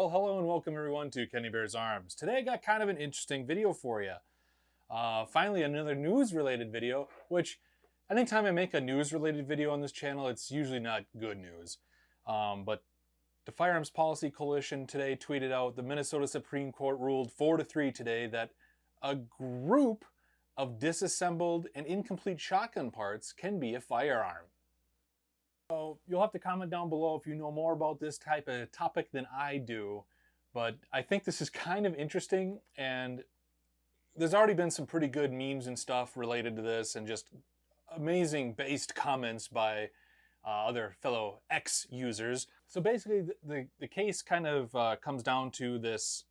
Well, hello and welcome everyone to Kenny Bear's Arms. Today I got kind of an interesting video for you. Finally another news-related video, which anytime I make a news-related video on this channel, it's usually not good news. But the Firearms Policy Coalition today tweeted out the Minnesota Supreme Court ruled 4-3 today that a group of disassembled and incomplete shotgun parts can be a firearm. So you'll have to comment down below if you know more about this type of topic than I do, but I think this is kind of interesting, and there's already been some pretty good memes and stuff related to this and just amazing based comments by other fellow X users. So basically the case kind of comes down to this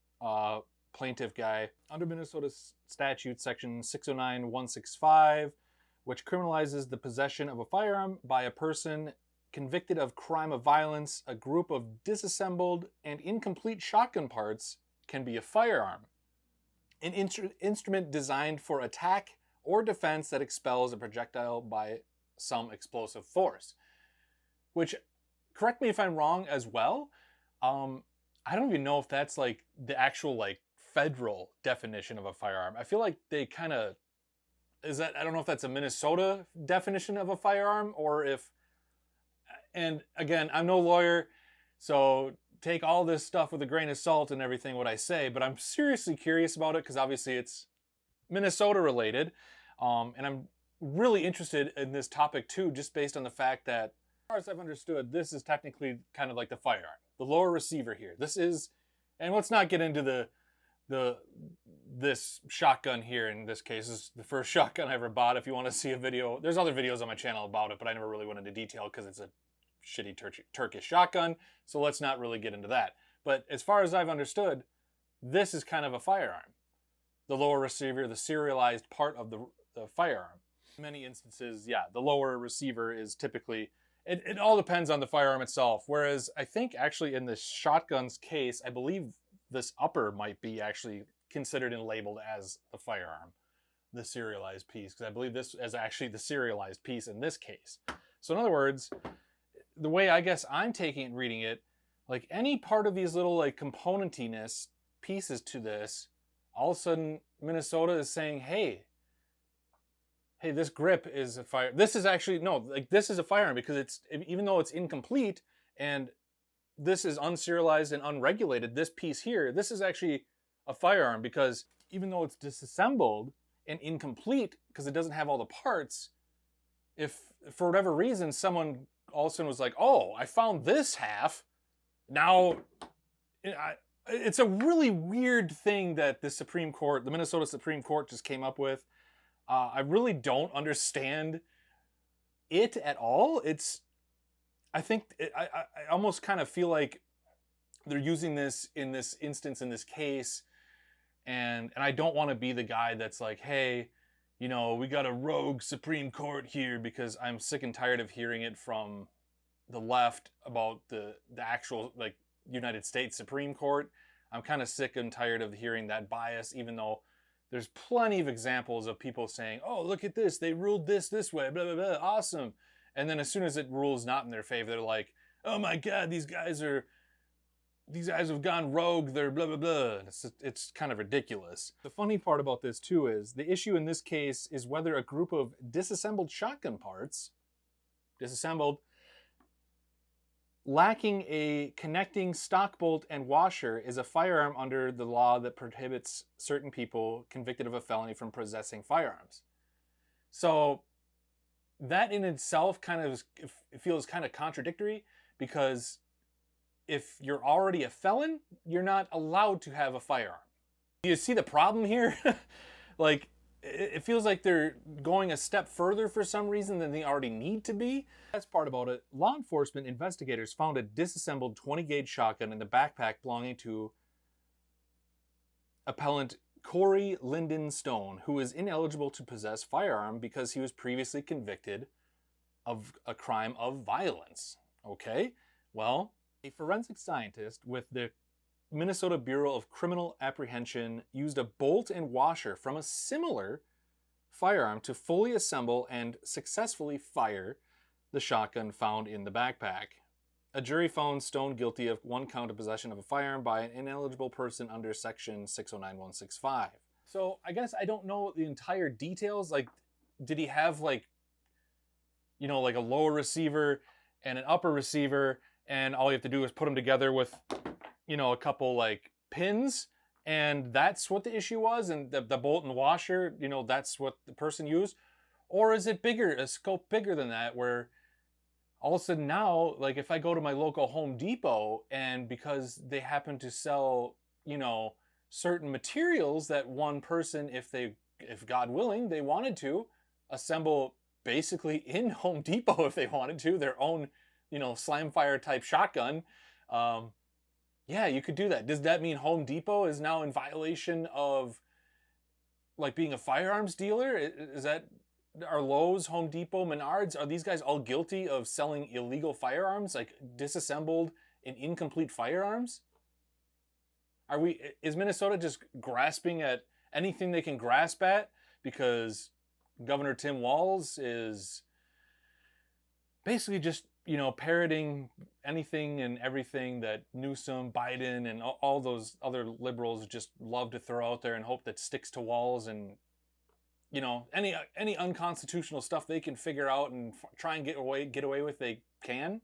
plaintiff guy under Minnesota statute section 609-165, which criminalizes the possession of a firearm by a person convicted of crime of violence. A group of disassembled and incomplete shotgun parts can be a firearm. An instrument designed for attack or defense that expels a projectile by some explosive force. Which, correct me if I'm wrong as well, I don't even know if that's like the actual like federal definition of a firearm. I feel like they kind of, I don't know if that's a Minnesota definition of a firearm or if, and again, I'm no lawyer, so take all this stuff with a grain of salt and everything what I say, but I'm seriously curious about it because obviously it's Minnesota related, and I'm really interested in this topic too, just based on the fact that, as far as I've understood, this is technically kind of like the firearm, the lower receiver here. This is, and let's not get into this shotgun here in this case. This is the first shotgun I ever bought. If you want to see a video, there's other videos on my channel about it, but I never really went into detail because it's a shitty Turkish shotgun, so let's not really get into that. But as far as I've understood, this is kind of a firearm. The lower receiver, the serialized part of the firearm. In many instances, yeah, the lower receiver is typically, it all depends on the firearm itself. Whereas I think actually in the shotgun's case, I believe this upper might be actually considered and labeled as the firearm, the serialized piece, because I believe this is actually the serialized piece in this case. So in other words, the way I guess I'm taking it and reading it, like any part of these little like componentiness pieces to this, all of a sudden Minnesota is saying, hey, this grip is a fire. This is actually, no, like this is a firearm because it's, even though it's incomplete and this is unserialized and unregulated, this piece here, this is actually a firearm because even though it's disassembled and incomplete because it doesn't have all the parts, if for whatever reason someone all of a sudden was like, oh, I found this half, now it's a really weird thing that the Supreme Court, the Minnesota Supreme Court just came up with. I really don't understand it at all. I think I almost kind of feel like they're using this in this instance, in this case, and I don't want to be the guy that's like, hey, you know, we got a rogue Supreme Court here, because I'm sick and tired of hearing it from the left about the actual like United States Supreme Court. I'm kind of sick and tired of hearing that bias, even though there's plenty of examples of people saying, oh, look at this, they ruled this way, blah, blah, blah, awesome. And then as soon as it rules not in their favor, they're like, oh my God, these guys have gone rogue, they're blah, blah, blah. It's kind of ridiculous. The funny part about this too is the issue in this case is whether a group of disassembled shotgun parts, lacking a connecting stock bolt and washer, is a firearm under the law that prohibits certain people convicted of a felony from possessing firearms. So that in itself kind of feels kind of contradictory, because if you're already a felon, you're not allowed to have a firearm. Do you see the problem here? Like, it feels like they're going a step further for some reason than they already need to be. That's part about it. Law enforcement investigators found a disassembled 20-gauge shotgun in the backpack belonging to appellant Corey Lyndon Stone, who is ineligible to possess firearm because he was previously convicted of a crime of violence. Okay, well, a forensic scientist with the Minnesota Bureau of Criminal Apprehension used a bolt and washer from a similar firearm to fully assemble and successfully fire the shotgun found in the backpack. A jury found Stone guilty of 1 count of possession of a firearm by an ineligible person under section 609165. So I guess I don't know the entire details. Like, did he have like, you know, like a lower receiver and an upper receiver, and all you have to do is put them together with, you know, a couple like pins, and that's what the issue was, and the bolt and washer, you know, that's what the person used? Or is it bigger, a scope bigger than that, where all of a sudden now, like if I go to my local Home Depot, and because they happen to sell, you know, certain materials that one person, if God willing, they wanted to assemble basically in Home Depot, if they wanted to, their own, you know, slam fire type shotgun, yeah, you could do that. Does that mean Home Depot is now in violation of like being a firearms dealer? Is that, are Lowe's, Home Depot, Menards, are these guys all guilty of selling illegal firearms, like disassembled and incomplete firearms? Is Minnesota just grasping at anything they can grasp at because Governor Tim Walz is basically just, you know, parroting anything and everything that Newsom, Biden, and all those other liberals just love to throw out there and hope that sticks to Walz, and, you know, any unconstitutional stuff they can figure out and try and get away with, they can.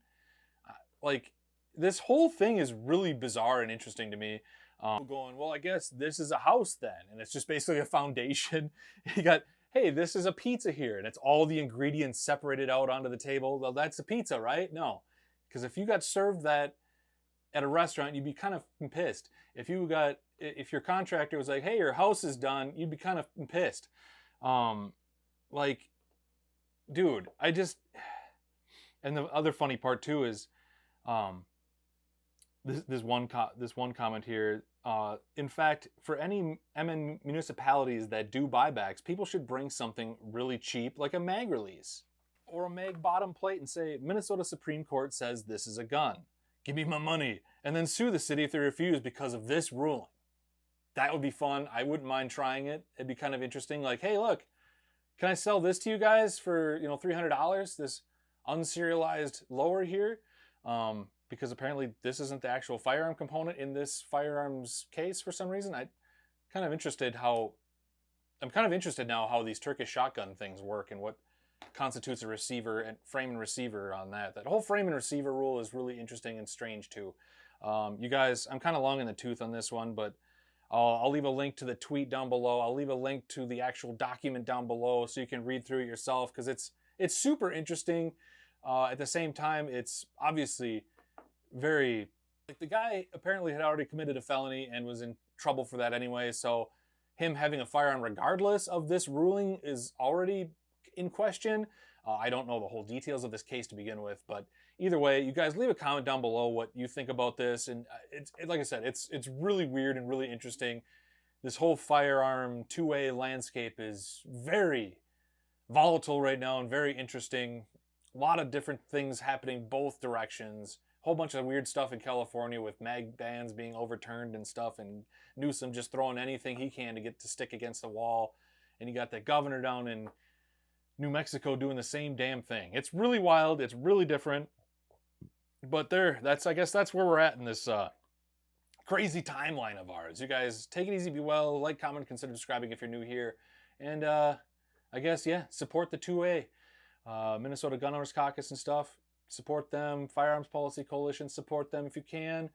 Like, this whole thing is really bizarre and interesting to me. Going, well, I guess this is a house then, and it's just basically a foundation. You got, hey, this is a pizza here, and it's all the ingredients separated out onto the table. Well, that's a pizza, right? No, because if you got served that at a restaurant, you'd be kind of pissed. If your contractor was like, hey, your house is done, you'd be kind of pissed. Like, dude, and the other funny part too is, this one comment here. In fact, for any MN municipalities that do buybacks, people should bring something really cheap, like a mag release or a mag bottom plate, and say, Minnesota Supreme Court says this is a gun. Give me my money. And then sue the city if they refuse because of this ruling. That would be fun. I wouldn't mind trying it. It'd be kind of interesting. Like, hey, look, can I sell this to you guys for, you know, $300? This unserialized lower here? Because apparently this isn't the actual firearm component in this firearms case for some reason. I'm kind of interested now how these Turkish shotgun things work and what constitutes a receiver and frame and receiver on that. That whole frame and receiver rule is really interesting and strange too. You guys, I'm kind of long in the tooth on this one, but I'll leave a link to the tweet down below. I'll leave a link to the actual document down below so you can read through it yourself, because it's super interesting. At the same time, it's obviously very, like, the guy apparently had already committed a felony and was in trouble for that anyway, so him having a firearm regardless of this ruling is already in question. I don't know the whole details of this case to begin with, but either way, you guys leave a comment down below what you think about this. And like I said, it's really weird and really interesting. This whole firearm two-way landscape is very volatile right now and very interesting. A lot of different things happening both directions. Whole bunch of weird stuff in California with mag bans being overturned and stuff, and Newsom just throwing anything he can to get to stick against the wall. And you got the governor down in New Mexico doing the same damn thing. It's really wild. It's really different. But I guess that's where we're at in this crazy timeline of ours. You guys take it easy, be well, like, comment, consider subscribing if you're new here. And I guess, yeah, support the 2A. Minnesota Gun Owners Caucus and stuff. Support them. Firearms Policy Coalition, support them if you can.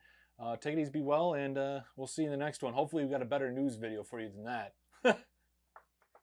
Take it easy, be well, and we'll see you in the next one. Hopefully we've got a better news video for you than that.